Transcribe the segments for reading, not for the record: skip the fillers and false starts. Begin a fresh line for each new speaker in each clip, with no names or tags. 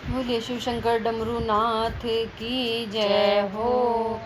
बोलिए शिव शंकर डमरू नाथ की जय हो।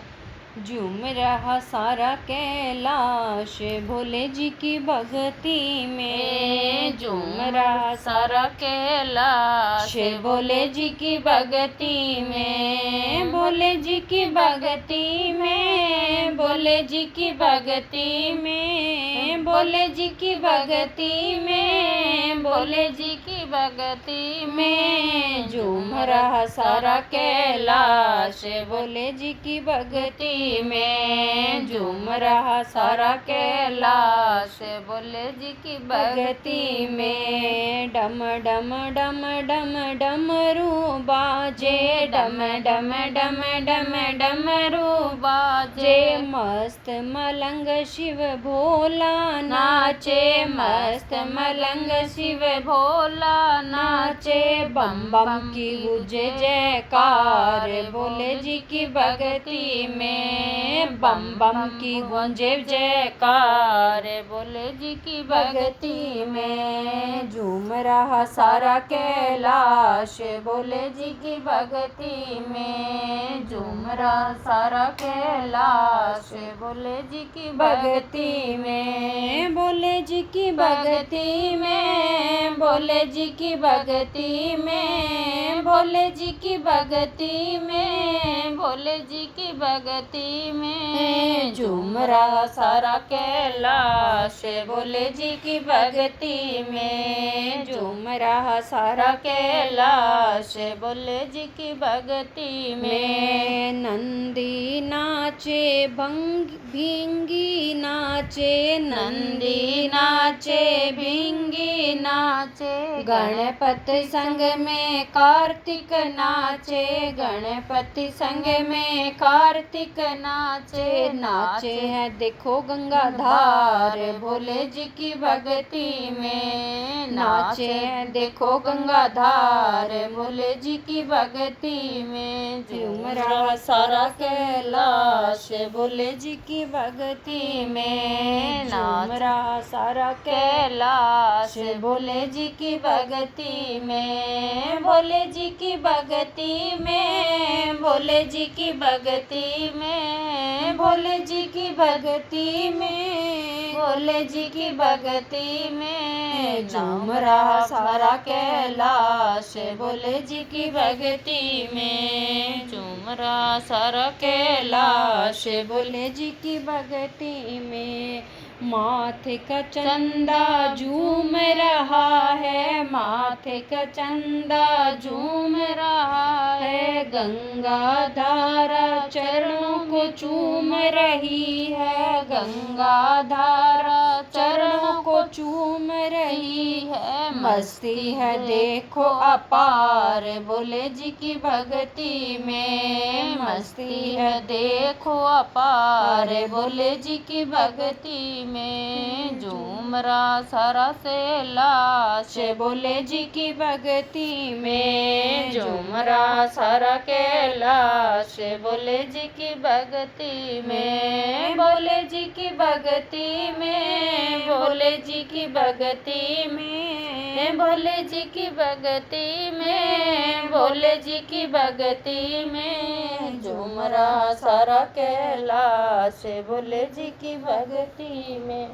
झूम रहा सारा कैलाश भोले जी की भक्ति में।
झूम रहा सारा कैलाश
भोले जी की भक्ति में। भोले जी की भक्ति में। भोले जी की भक्ति में। भोले जी की भक्ति में।
भोले जी की भक्ति
में झूम रहा सारा कैलाश भोले जी की भक्ति में। झूम रहा सारा कैलाश
भोले जी की
भक्ति में। डम डम डम डम डमरू बाजे। डम डम डम डम डमरू बाजे। मस्त मलंग शिव भोला नाचे। मस्त मलंग शिव
भोला
नाचे। बम बम की गुजे जयकार भोले जी की भक्ति में। बम बम की गूंजे जयकार
भोले जी की
भक्ति में। झूम रहा सारा कैलाश भोले जी की भक्ति में।
झूम रहा सारा कैलाश भोले जी की
भक्ति में। भोले जी की भक्ति में। भोले जी की भक्ति में। भोले जी की भक्ति में।
भोले जी की भक्ति में।
झूम रहा सारा कैलाश भोले जी की भक्ति में। झूम रहा सारा कैलाश
भोले जी की भक्ति
में। नंदी नाचे भिंगी नाचे। नंदी नाचे भिंगी नाचे। गणपति संग में कार्तिक नाचे। गणपति संग में कार्तिक नाचे। नाचे हैं देखो गंगाधार भोले जी की भक्ति में। नाचे हैं देखो गंगाधार भोले जी की भक्ति में। झूम रहा सारा कैलाश भोले जी की भक्ति में। झूम रहा सारा कैलाश भोले जी की भक्ति में। भोले जी की भक्ति में। भोले जी की भक्ति में। भोले जी की भक्ति में। भोले जी की भक्ति में। झूम रहा सारा कैलाश भोले जी की भक्ति में।
झूम रहा सारा
कैलाश भोले जी की भक्ति में। माथे का चंदा झूम रहा है। माथे का चंदा झूम रहा है। गंगा धारा चरणों को चूम रही है। गंगा धारा चरणों को चूम रही है। मस्ती है देखो अपार भोले जी की भक्ति में। मस्ती है देखो अपार भोले जी की भक्ति में।
झूम रहा सारा कैलाश
भोले जी की भक्ति में।
झूम रहा सारा कैलाश भोले जी की भक्ति में।
भोले जी की भक्ति में। भोले जी की भक्ति में।
भोले जी की भक्ति में। भोले जी की भक्ति में।
झूम रहा सारा कैलाश भोले जी की भक्ति में।